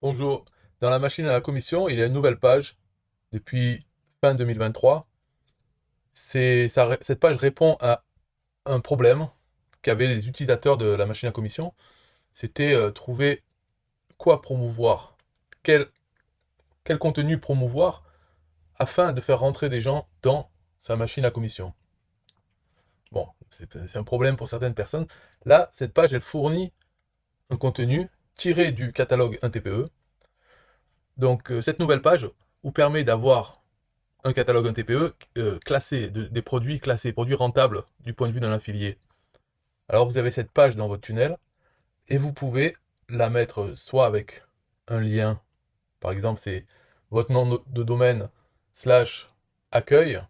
Bonjour. Dans la machine à la commission, il y a une nouvelle page depuis fin 2023. Cette page répond à un problème qu'avaient les utilisateurs de la machine à commission. C'était trouver quoi promouvoir, quel, quel contenu promouvoir afin de faire rentrer des gens dans sa machine à commission. Bon, c'est un problème pour certaines personnes. Là, cette page, elle fournit un contenu tiré du catalogue 1TPE. Donc, cette nouvelle page vous permet d'avoir un catalogue, un TPE classé, des produits classés, produits rentables du point de vue d'un affilié. Alors vous avez cette page dans votre tunnel et vous pouvez la mettre soit avec un lien, par exemple c'est votre nom de domaine slash accueil,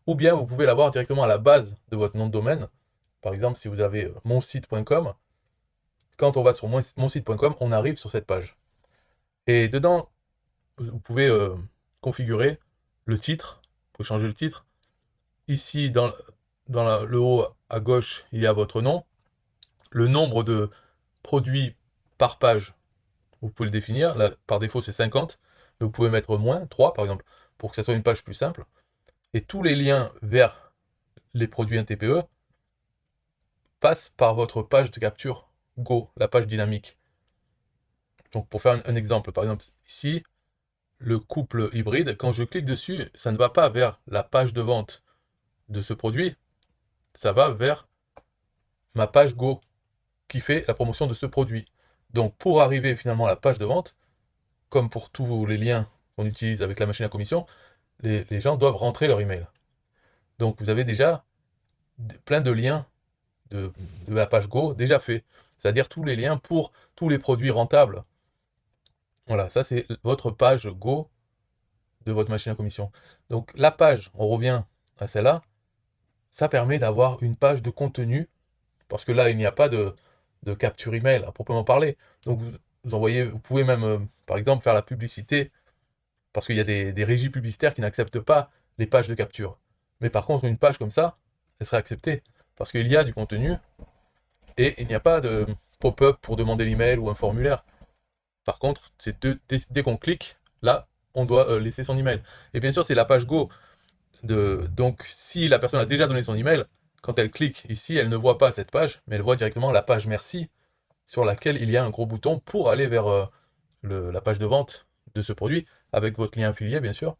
ou bien vous pouvez l'avoir directement à la base de votre nom de domaine. Par exemple, si vous avez monsite.com, quand on va sur monsite.com, on arrive sur cette page. Et dedans, vous pouvez configurer le titre, vous pouvez changer le titre. Ici, dans le haut à gauche, il y a votre nom. Le nombre de produits par page, vous pouvez le définir. Là, par défaut, c'est 50. Mais vous pouvez mettre moins, 3 par exemple, pour que ça soit une page plus simple. Et tous les liens vers les produits 1TPE passent par votre page de capture Go, la page dynamique. Donc pour faire un exemple, par exemple, ici, le couple hybride, quand je clique dessus, ça ne va pas vers la page de vente de ce produit, ça va vers ma page Go qui fait la promotion de ce produit. Donc pour arriver finalement à la page de vente, comme pour tous les liens qu'on utilise avec la machine à commission, les gens doivent rentrer leur email. Donc vous avez déjà plein de liens de la page Go déjà faits. C'est-à-dire tous les liens pour tous les produits rentables. Voilà, ça c'est votre page Go de votre machine à commission. Donc la page, on revient à celle-là, ça permet d'avoir une page de contenu, parce que là il n'y a pas de capture email à proprement parler. Donc vous pouvez même, par exemple, faire la publicité, parce qu'il y a des régies publicitaires qui n'acceptent pas les pages de capture. Mais par contre, une page comme ça, elle serait acceptée, parce qu'il y a du contenu, et il n'y a pas de pop-up pour demander l'email ou un formulaire. Par contre, dès qu'on clique, là, on doit laisser son email. Et bien sûr, c'est la page Go. Donc, si la personne a déjà donné son email, quand elle clique ici, elle ne voit pas cette page, mais elle voit directement la page merci, sur laquelle il y a un gros bouton pour aller vers la page de vente de ce produit, avec votre lien affilié, bien sûr.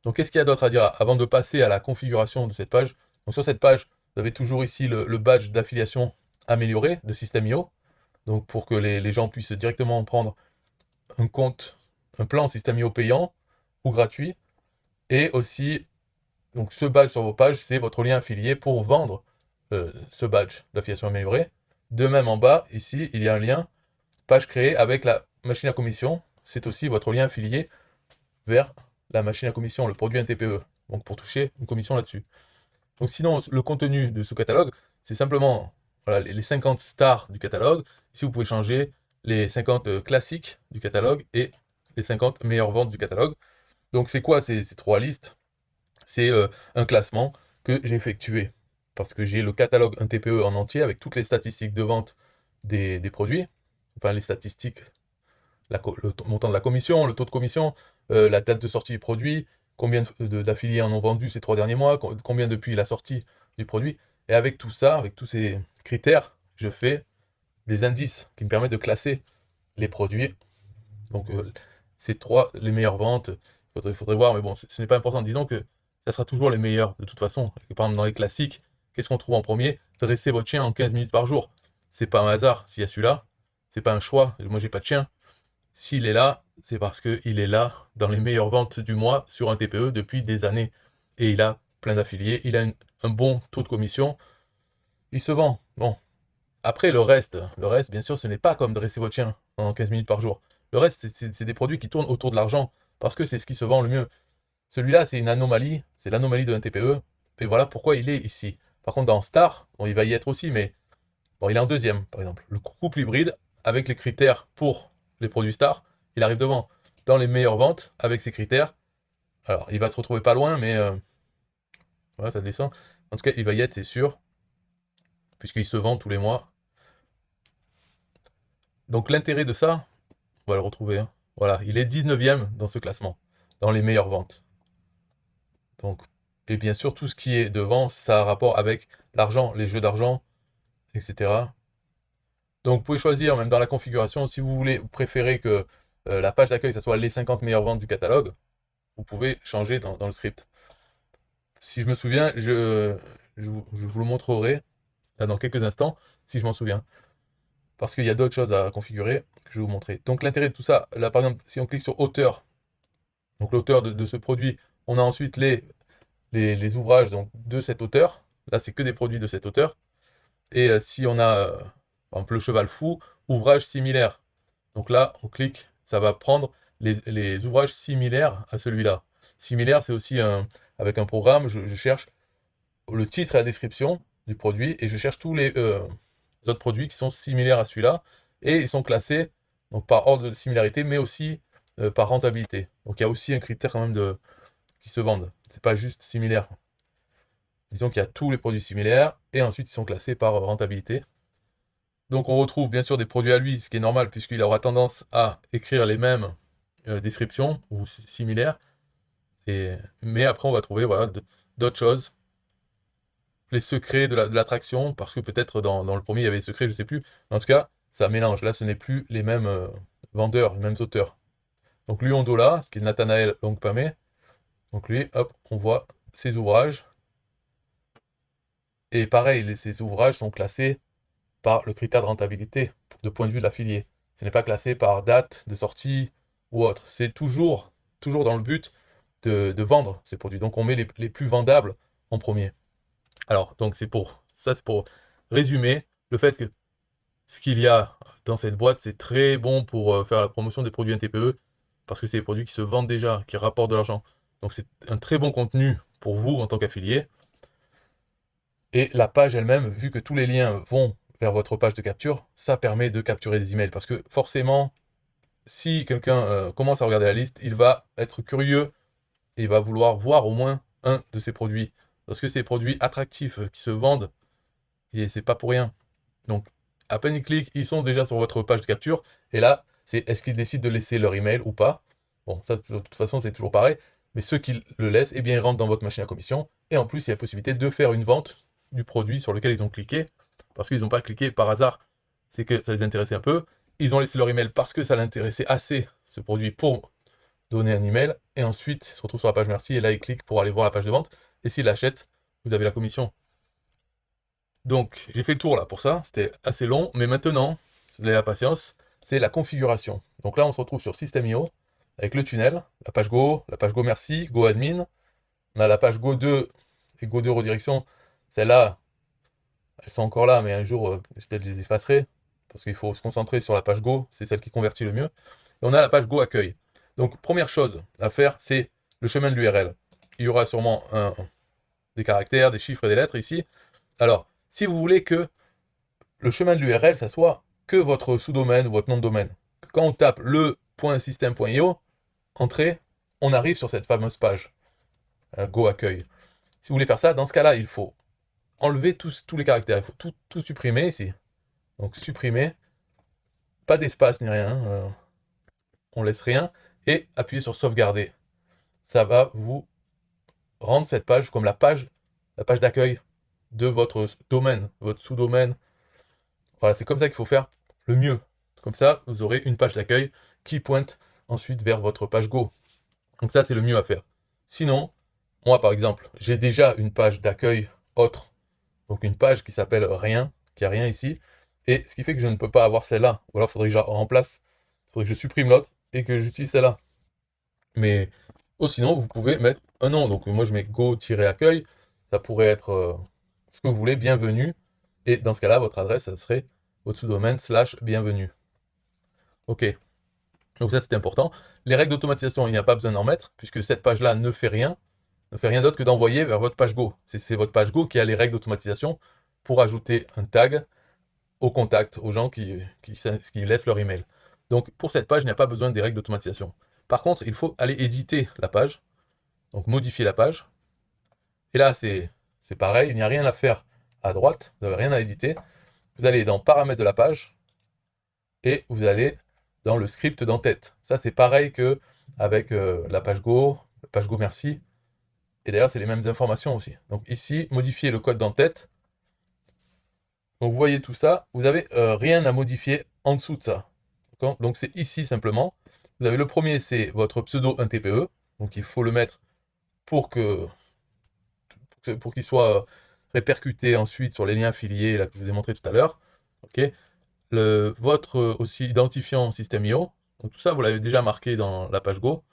Donc, qu'est-ce qu'il y a d'autre à dire avant de passer à la configuration de cette page? Donc, sur cette page, vous avez toujours ici le badge d'affiliation amélioré de System.io, donc pour que les gens puissent directement prendre un compte, un plan System.io payant ou gratuit, et aussi, donc ce badge sur vos pages, c'est votre lien affilié pour vendre ce badge d'affiliation amélioré. De même en bas, ici, il y a un lien page créée avec la machine à commission. C'est aussi votre lien affilié vers la machine à commission, le produit NTPE. Donc pour toucher une commission là-dessus. Donc sinon, le contenu de ce catalogue, c'est simplement voilà, les 50 stars du catalogue. Ici, vous pouvez changer les 50 classiques du catalogue et les 50 meilleures ventes du catalogue. Donc c'est quoi ces trois listes? C'est un classement que j'ai effectué. Parce que j'ai le catalogue 1TPE en entier avec toutes les statistiques de vente des produits. Enfin, les statistiques, le montant de la commission, le taux de commission, la date de sortie du produit, combien d'affiliés en ont vendu ces 3 derniers mois, combien depuis la sortie du produit. Et avec tout ça, avec tous ces critères, je fais des indices qui me permettent de classer les produits. Donc, ces les meilleures ventes, il faudrait voir, mais bon, ce n'est pas important. Disons que ça sera toujours les meilleurs, de toute façon. Par exemple, dans les classiques, qu'est-ce qu'on trouve en premier? Dresser votre chien en 15 minutes par jour. C'est pas un hasard s'il y a celui-là. C'est pas un choix. Moi, j'ai pas de chien. S'il est là, c'est parce qu'il est là dans les meilleures ventes du mois sur un TPE depuis des années. Et il a plein d'affiliés, il a un bon taux de commission, il se vend. Bon. Après, le reste, bien sûr, ce n'est pas comme dresser votre chien en 15 minutes par jour. Le reste, c'est des produits qui tournent autour de l'argent, parce que c'est ce qui se vend le mieux. Celui-là, c'est une anomalie, c'est l'anomalie de un TPE, et voilà pourquoi il est ici. Par contre, dans Star, bon, il va y être aussi, mais bon, il est en deuxième, par exemple. Le couple hybride, avec les critères pour les produits Star, il arrive devant. Dans les meilleures ventes, avec ces critères, alors il va se retrouver pas loin, mais voilà, ça descend. En tout cas, il va y être, c'est sûr, puisqu'il se vend tous les mois. Donc l'intérêt de ça, On va le retrouver, hein. Voilà, il est 19e dans ce classement, dans les meilleures ventes. Donc, et bien sûr, tout ce qui est devant, ça a rapport avec l'argent, les jeux d'argent, etc. Donc, vous pouvez choisir, même dans la configuration, si vous préférez que la page d'accueil, ça soit les 50 meilleures ventes du catalogue, vous pouvez changer dans le script. Si je me souviens, je vous le montrerai là, dans quelques instants, si je m'en souviens. Parce qu'il y a d'autres choses à configurer que je vais vous montrer. Donc l'intérêt de tout ça, là par exemple, si on clique sur auteur, donc l'auteur de ce produit, on a ensuite les ouvrages donc, de cet auteur. Là, c'est que des produits de cet auteur. Et si on a, par exemple, le cheval fou, ouvrage similaire. Donc là, on clique, ça va prendre les ouvrages similaires à celui-là. Similaire, c'est aussi avec un programme, je cherche le titre et la description du produit et je cherche tous les autres produits qui sont similaires à celui-là et ils sont classés donc par ordre de similarité mais aussi par rentabilité. Donc il y a aussi un critère quand même qui se vendent. C'est pas juste similaire. Disons qu'il y a tous les produits similaires et ensuite ils sont classés par rentabilité. Donc on retrouve bien sûr des produits à lui, ce qui est normal puisqu'il aura tendance à écrire les mêmes descriptions ou similaires. Mais après on va trouver voilà, d'autres choses, les secrets de l'attraction, parce que peut-être dans le premier il y avait des secrets, je sais plus. Mais en tout cas, ça mélange. Là, ce n'est plus les mêmes vendeurs, les mêmes auteurs. Donc lui, Ondola, ce qui est Nathanaël Longpamé. Donc lui, hop, on voit ses ouvrages. Et pareil, ces ouvrages sont classés par le critère de rentabilité, de point de vue de l'affilié. Ce n'est pas classé par date de sortie ou autre. C'est toujours dans le but de vendre ces produits. Donc on met les plus vendables en premier. Alors, donc c'est pour résumer le fait que ce qu'il y a dans cette boîte, c'est très bon pour faire la promotion des produits NTPE, parce que c'est des produits qui se vendent déjà, qui rapportent de l'argent. Donc c'est un très bon contenu pour vous en tant qu'affilié. Et la page elle-même, vu que tous les liens vont vers votre page de capture, ça permet de capturer des emails. Parce que forcément, si quelqu'un commence à regarder la liste, il va être curieux et il va vouloir voir au moins un de ces produits. Parce que c'est des produits attractifs qui se vendent, et c'est pas pour rien. Donc, à peine ils cliquent, ils sont déjà sur votre page de capture. Et là, c'est est-ce qu'ils décident de laisser leur email ou pas. Bon, ça, de toute façon, c'est toujours pareil. Mais ceux qui le laissent, eh bien, ils rentrent dans votre machine à commission. Et en plus, il y a la possibilité de faire une vente du produit sur lequel ils ont cliqué. Parce qu'ils n'ont pas cliqué par hasard. C'est que ça les intéressait un peu. Ils ont laissé leur email parce que ça l'intéressait assez, ce produit, pour donner un email. Et ensuite, ils se retrouvent sur la page merci. Et là, ils cliquent pour aller voir la page de vente. Et s'ils l'achètent, vous avez la commission. Donc, j'ai fait le tour là pour ça, c'était assez long, mais maintenant, si vous avez la patience, c'est la configuration. Donc là, on se retrouve sur System.io avec le tunnel, la page Go Merci, Go Admin. On a la page Go 2 et Go 2 redirection. Celles-là, elles sont encore là, mais un jour, je peut-être les effacerai, parce qu'il faut se concentrer sur la page Go, c'est celle qui convertit le mieux. Et on a la page Go Accueil. Donc, première chose à faire, c'est le chemin de l'URL. Il y aura sûrement des caractères, des chiffres et des lettres ici. Alors, si vous voulez que le chemin de l'URL, ça soit que votre sous-domaine ou votre nom de domaine. Quand on tape le.system.io, entrée, on arrive sur cette fameuse page, Go Accueil. Si vous voulez faire ça, dans ce cas-là, il faut enlever tous les caractères, il faut tout supprimer ici. Donc supprimer, pas d'espace ni rien, on laisse rien, et appuyer sur sauvegarder. Ça va vous rendre cette page comme la page d'accueil de votre domaine, votre sous-domaine. Voilà, c'est comme ça qu'il faut faire le mieux. Comme ça, vous aurez une page d'accueil qui pointe ensuite vers votre page Go. Donc ça, c'est le mieux à faire. Sinon, moi par exemple, j'ai déjà une page d'accueil autre. Donc une page qui s'appelle rien, qui a rien ici. Et ce qui fait que je ne peux pas avoir celle-là. Ou alors il faudrait que je la remplace. Il faudrait que je supprime l'autre et que j'utilise celle-là. Mais sinon, vous pouvez mettre un nom. Donc moi, je mets go-accueil. Ça pourrait être ce que vous voulez, bienvenue. Et dans ce cas-là, votre adresse, ça serait votre sous-domaine /bienvenue. Ok. Donc ça, c'est important. Les règles d'automatisation, il n'y a pas besoin d'en mettre, puisque cette page-là ne fait rien d'autre que d'envoyer vers votre page Go. C'est votre page Go qui a les règles d'automatisation pour ajouter un tag au contact, aux gens qui laissent leur email. Donc pour cette page, il n'y a pas besoin des règles d'automatisation. Par contre, il faut aller éditer la page, donc modifier la page. Et là, c'est pareil, il n'y a rien à faire à droite, vous n'avez rien à éditer. Vous allez dans paramètres de la page, et vous allez dans le script d'en-tête. Ça, c'est pareil que avec la page Go merci. Et d'ailleurs, c'est les mêmes informations aussi. Donc ici, modifier le code d'en-tête. Donc vous voyez tout ça, vous n'avez rien à modifier en dessous de ça. Donc c'est ici simplement. Vous avez le premier, c'est votre pseudo 1TPE. Donc il faut le mettre pour qu'il soit répercuté ensuite sur les liens affiliés là, que je vous ai montré tout à l'heure. Okay. Votre aussi identifiant System.io. Donc tout ça, vous l'avez déjà marqué dans la page Go.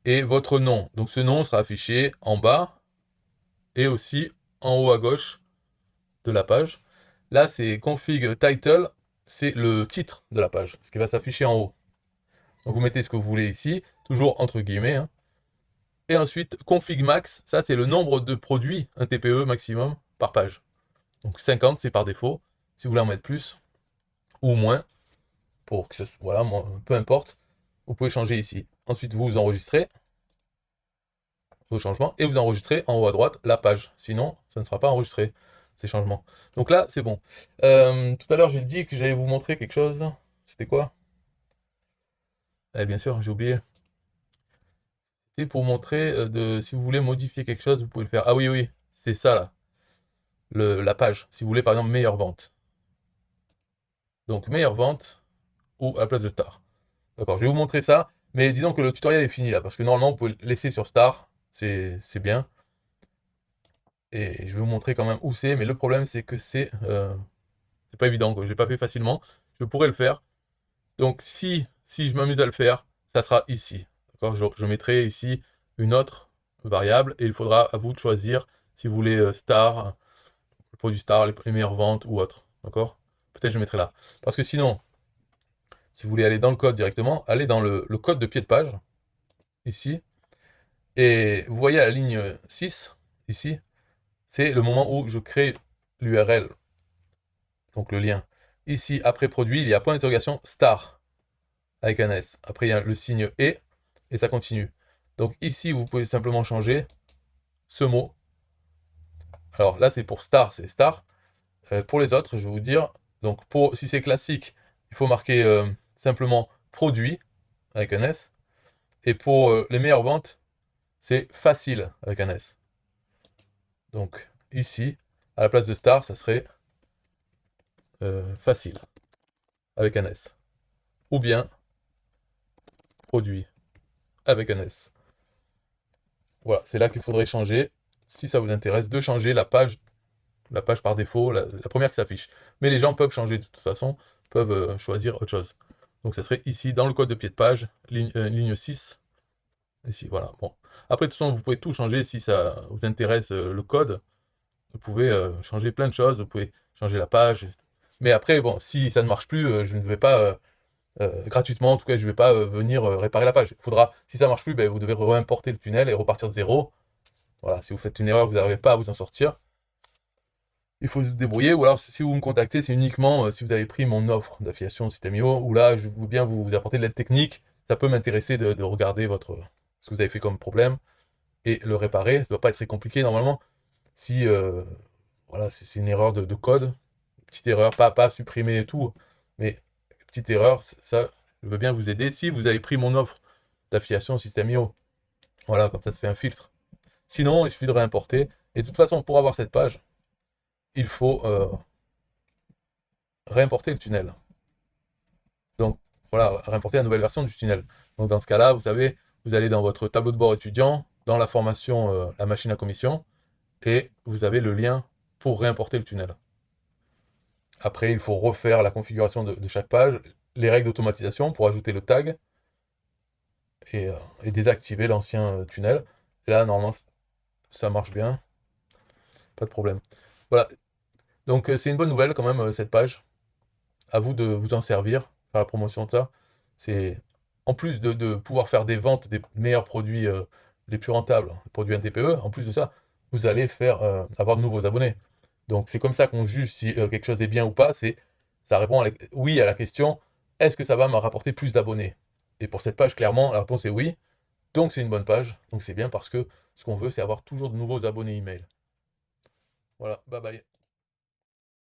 Et votre nom. Donc ce nom sera affiché en bas et aussi en haut à gauche de la page. Là, c'est config title, c'est le titre de la page, ce qui va s'afficher en haut. Donc vous mettez ce que vous voulez ici, toujours entre guillemets. Hein. Et ensuite, config max, ça c'est le nombre de produits, un TPE maximum par page. Donc 50, c'est par défaut. Si vous voulez en mettre plus ou moins, pour que ce soit, voilà, peu importe, vous pouvez changer ici. Ensuite, vous enregistrez vos changements et vous enregistrez en haut à droite la page. Sinon, ça ne sera pas enregistré, ces changements. Donc là, c'est bon. Tout à l'heure, j'ai dit que j'allais vous montrer quelque chose. C'était quoi? Eh bien sûr, j'ai oublié. C'était pour montrer, si vous voulez modifier quelque chose, vous pouvez le faire. Ah oui, oui, c'est ça là, la page. Si vous voulez par exemple meilleure vente. Donc meilleure vente ou à la place de star. D'accord, je vais vous montrer ça, mais disons que le tutoriel est fini là, parce que normalement vous pouvez le laisser sur star, c'est bien. Et je vais vous montrer quand même où c'est, mais le problème c'est que c'est pas évident, quoi. Je l'ai pas fait facilement. Je pourrais le faire. Donc si je m'amuse à le faire, ça sera ici. D'accord, je mettrai ici une autre variable et il faudra à vous de choisir si vous voulez star, le produit star, les meilleures ventes ou autre. D'accord? Peut-être je mettrai là. Parce que sinon, si vous voulez aller dans le code directement, allez dans le code de pied de page, ici. Et vous voyez la ligne 6, ici, c'est le moment où je crée l'URL, donc le lien. Ici, après produit, il y a point d'interrogation star, avec un S. Après, il y a le signe et ça continue. Donc ici, vous pouvez simplement changer ce mot. Alors là, c'est pour star, c'est star. Pour les autres, je vais vous dire, donc si c'est classique, il faut marquer simplement produit, avec un S. Et pour les meilleures ventes, c'est facile, avec un S. Donc ici, à la place de star, ça serait facile, avec un S. Ou bien produit, avec un S. Voilà, c'est là qu'il faudrait changer, si ça vous intéresse, de changer la page par défaut, la première qui s'affiche. Mais les gens peuvent changer de toute façon, peuvent choisir autre chose. Donc ça serait ici, dans le code de pied de page, ligne 6. Ici, voilà. Bon. Après, de toute façon, vous pouvez tout changer si ça vous intéresse le code. Vous pouvez changer plein de choses, vous pouvez changer la page. Mais après, bon, si ça ne marche plus, je ne vais pas gratuitement, en tout cas, je ne vais pas venir réparer la page. Il faudra, si ça ne marche plus, ben, vous devez réimporter le tunnel et repartir de zéro. Voilà, si vous faites une erreur, vous n'arrivez pas à vous en sortir. Il faut se débrouiller, ou alors si vous me contactez, c'est uniquement si vous avez pris mon offre d'affiliation System.io, où là, je veux bien vous apporter de l'aide technique. Ça peut m'intéresser de regarder ce que vous avez fait comme problème et le réparer. Ça ne doit pas être très compliqué normalement. Si voilà, c'est une erreur de code, petite erreur, pas supprimer tout, mais petite erreur, ça, je veux bien vous aider. Si vous avez pris mon offre d'affiliation System.io, voilà, comme ça fait un filtre. Sinon, il suffit de réimporter. Et de toute façon, pour avoir cette page, il faut réimporter le tunnel. Donc voilà, réimporter la nouvelle version du tunnel. Donc dans ce cas-là, vous savez, vous allez dans votre tableau de bord étudiant, dans la formation la machine à commission, et vous avez le lien pour réimporter le tunnel. Après, il faut refaire la configuration de chaque page, les règles d'automatisation pour ajouter le tag, et désactiver l'ancien tunnel. Et là, normalement, ça marche bien, pas de problème. Voilà, donc c'est une bonne nouvelle quand même, cette page. À vous de vous en servir, faire la promotion de ça. C'est en plus de pouvoir faire des ventes des meilleurs produits les plus rentables, les produits NTPE, en plus de ça, vous allez avoir de nouveaux abonnés. Donc c'est comme ça qu'on juge si quelque chose est bien ou pas, ça répond oui à la question, est-ce que ça va me rapporter plus d'abonnés? Et pour cette page, clairement, la réponse est oui. Donc c'est une bonne page, donc c'est bien parce que ce qu'on veut, c'est avoir toujours de nouveaux abonnés email. Voilà, bye bye.